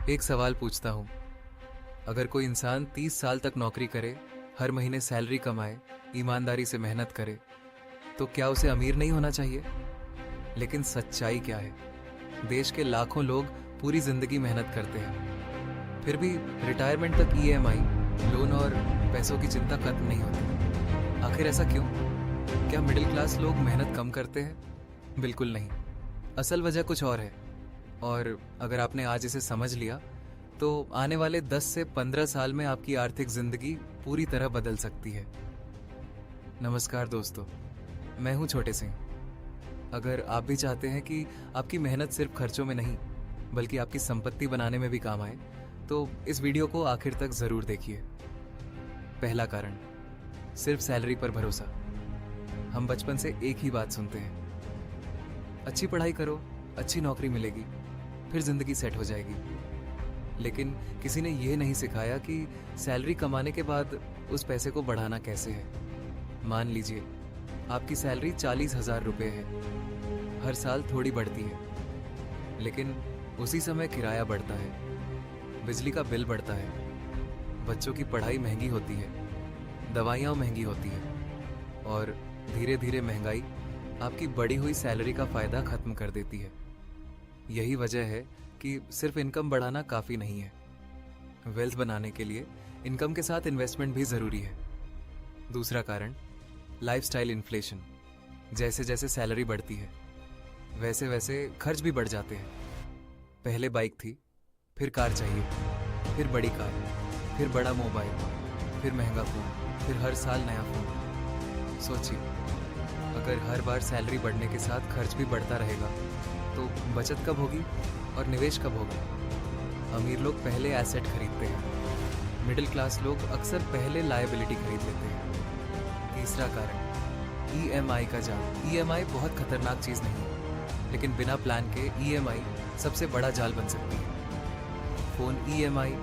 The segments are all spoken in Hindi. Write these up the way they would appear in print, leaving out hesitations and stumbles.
एक सवाल पूछता हूँ। अगर कोई इंसान 30 साल तक नौकरी करे, हर महीने सैलरी कमाए, ईमानदारी से मेहनत करे, तो क्या उसे अमीर नहीं होना चाहिए? लेकिन सच्चाई क्या है? देश के लाखों लोग पूरी जिंदगी मेहनत करते हैं, फिर भी रिटायरमेंट तक ईएमआई, लोन और पैसों की चिंता खत्म नहीं होती। आखिर ऐसा क्यों? क्या मिडिल क्लास लोग मेहनत कम करते हैं? बिल्कुल नहीं। असल वजह कुछ और है। और अगर आपने आज इसे समझ लिया, तो आने वाले 10 से 15 साल में आपकी आर्थिक जिंदगी पूरी तरह बदल सकती है। नमस्कार दोस्तों, मैं हूं छोटे सिंह। अगर आप भी चाहते हैं कि आपकी मेहनत सिर्फ खर्चों में नहीं, बल्कि आपकी संपत्ति बनाने में भी काम आए, तो इस वीडियो को आखिर तक जरूर देखिए। पहला कारण, सिर्फ सैलरी पर भरोसा। हम बचपन से एक ही बात सुनते हैं, अच्छी पढ़ाई करो, अच्छी नौकरी मिलेगी, फिर जिंदगी सेट हो जाएगी। लेकिन किसी ने यह नहीं सिखाया कि सैलरी कमाने के बाद उस पैसे को बढ़ाना कैसे है। मान लीजिए आपकी सैलरी 40,000 रुपये है। हर साल थोड़ी बढ़ती है, लेकिन उसी समय किराया बढ़ता है, बिजली का बिल बढ़ता है, बच्चों की पढ़ाई महंगी होती है, दवाइयाँ महंगी होती है, और धीरे धीरे महंगाई आपकी बढ़ी हुई सैलरी का फायदा खत्म कर देती है। यही वजह है कि सिर्फ इनकम बढ़ाना काफ़ी नहीं है। वेल्थ बनाने के लिए इनकम के साथ इन्वेस्टमेंट भी ज़रूरी है। दूसरा कारण, लाइफस्टाइल इन्फ्लेशन। जैसे जैसे सैलरी बढ़ती है, वैसे वैसे खर्च भी बढ़ जाते हैं। पहले बाइक थी, फिर कार चाहिए, फिर बड़ी कार, फिर बड़ा मोबाइल, फिर महंगा फ़ोन, फिर हर साल नया फ़ोन। सोचिए, अगर हर बार सैलरी बढ़ने के साथ खर्च भी बढ़ता रहेगा, तो बचत कब होगी और निवेश कब होगा? अमीर लोग पहले एसेट खरीदते हैं, मिडिल क्लास लोग अक्सर पहले लायबिलिटी खरीद लेते हैं। तीसरा कारण, ईएमआई का जाल। ईएमआई बहुत खतरनाक चीज़ नहीं है, लेकिन बिना प्लान के ईएमआई सबसे बड़ा जाल बन सकती है। Phone EMI,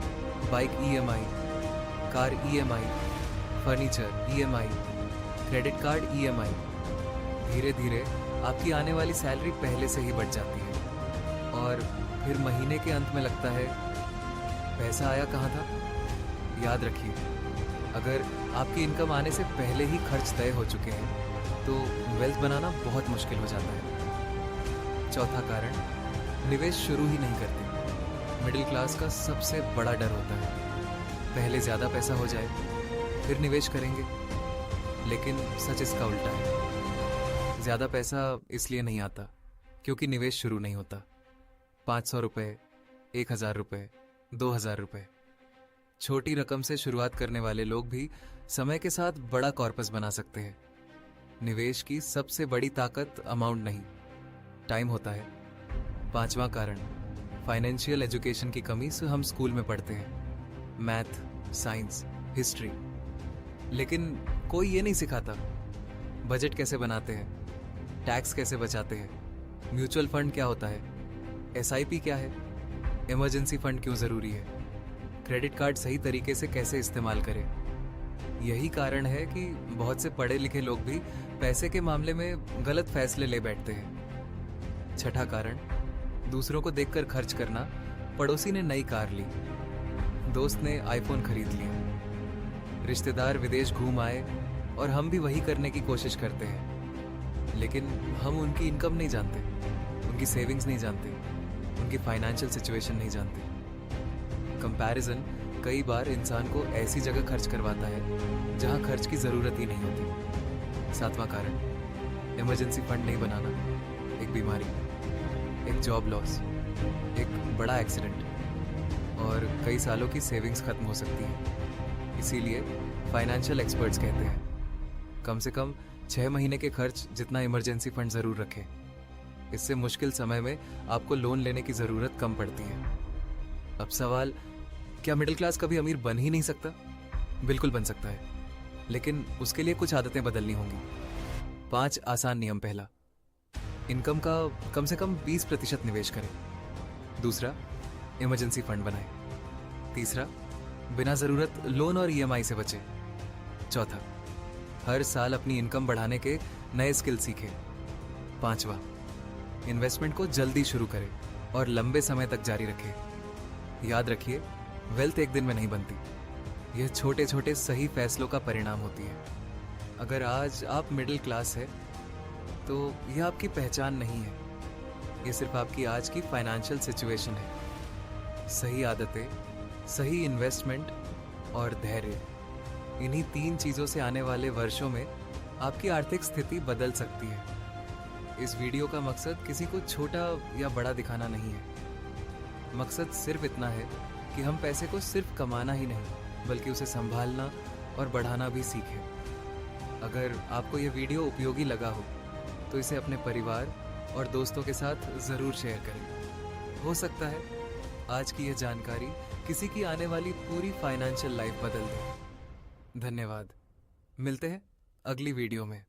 bike EMI, car EMI, furniture EMI, credit card EMI. धीरे धीरे आपकी आने वाली सैलरी पहले से ही बढ़ जाती है, और फिर महीने के अंत में लगता है, पैसा आया कहाँ था? याद रखिए, अगर आपकी इनकम आने से पहले ही खर्च तय हो चुके हैं, तो वेल्थ बनाना बहुत मुश्किल हो जाता है। चौथा कारण, निवेश शुरू ही नहीं करते। मिडिल क्लास का सबसे बड़ा डर होता है, पहले ज़्यादा पैसा हो जाए, फिर निवेश करेंगे। लेकिन सच इसका उल्टा है। ज़्यादा पैसा इसलिए नहीं आता क्योंकि निवेश शुरू नहीं होता। 500 रुपये, 1,000 रुपये, 2,000 रुपये, छोटी रकम से शुरुआत करने वाले लोग भी समय के साथ बड़ा कॉर्पस बना सकते हैं। निवेश की सबसे बड़ी ताकत अमाउंट नहीं, टाइम होता है। पांचवा कारण, फाइनेंशियल एजुकेशन की कमी से हम स्कूल में पढ़ते हैं, मैथ, साइंस, हिस्ट्री, लेकिन कोई ये नहीं सिखाता बजट कैसे बनाते हैं, टैक्स कैसे बचाते हैं, म्यूचुअल फंड क्या होता है, एसआईपी क्या है, इमरजेंसी फंड क्यों ज़रूरी है, क्रेडिट कार्ड सही तरीके से कैसे इस्तेमाल करें। यही कारण है कि बहुत से पढ़े लिखे लोग भी पैसे के मामले में गलत फैसले ले बैठते हैं। छठा कारण, दूसरों को देखकर खर्च करना। पड़ोसी ने नई कार ली, दोस्त ने आईफोन खरीद लिया, रिश्तेदार विदेश घूम आए, और हम भी वही करने की कोशिश करते हैं। लेकिन हम उनकी इनकम नहीं जानते, उनकी सेविंग्स नहीं जानते, उनकी फाइनेंशियल सिचुएशन नहीं जानते। कंपैरिजन कई बार इंसान को ऐसी जगह खर्च करवाता है जहां खर्च की ज़रूरत ही नहीं होती। सातवां कारण, इमरजेंसी फंड नहीं बनाना। एक बीमारी, एक जॉब लॉस, एक बड़ा एक्सीडेंट, और कई सालों की सेविंग्स खत्म हो सकती है। इसीलिए फाइनेंशियल एक्सपर्ट्स कहते हैं, कम से कम 6 महीने के खर्च जितना इमरजेंसी फंड ज़रूर रखें। इससे मुश्किल समय में आपको लोन लेने की ज़रूरत कम पड़ती है। अब सवाल, क्या मिडिल क्लास कभी अमीर बन ही नहीं सकता? बिल्कुल बन सकता है, लेकिन उसके लिए कुछ आदतें बदलनी होंगी। 5 आसान नियम। पहला, इनकम का कम से कम 20% निवेश करें। दूसरा, इमरजेंसी फंड बनाएं। तीसरा, बिना ज़रूरत लोन और ईएमआई से बचें। चौथा, हर साल अपनी इनकम बढ़ाने के नए स्किल सीखें। पांचवा, इन्वेस्टमेंट को जल्दी शुरू करें और लंबे समय तक जारी रखें। याद रखिए, वेल्थ एक दिन में नहीं बनती। यह छोटे छोटे सही फैसलों का परिणाम होती है। अगर आज आप मिडिल क्लास है तो यह आपकी पहचान नहीं है, ये सिर्फ आपकी आज की फाइनेंशियल सिचुएशन है। सही आदतें, सही इन्वेस्टमेंट और धैर्य, इन्हीं 3 चीज़ों से आने वाले वर्षों में आपकी आर्थिक स्थिति बदल सकती है। इस वीडियो का मकसद किसी को छोटा या बड़ा दिखाना नहीं है। मकसद सिर्फ इतना है कि हम पैसे को सिर्फ कमाना ही नहीं, बल्कि उसे संभालना और बढ़ाना भी सीखें। अगर आपको यह वीडियो उपयोगी लगा हो तो इसे अपने परिवार और दोस्तों के साथ ज़रूर शेयर करें। हो सकता है आज की यह जानकारी किसी की आने वाली पूरी फाइनेंशियल लाइफ बदल दे। धन्यवाद। मिलते हैं अगली वीडियो में।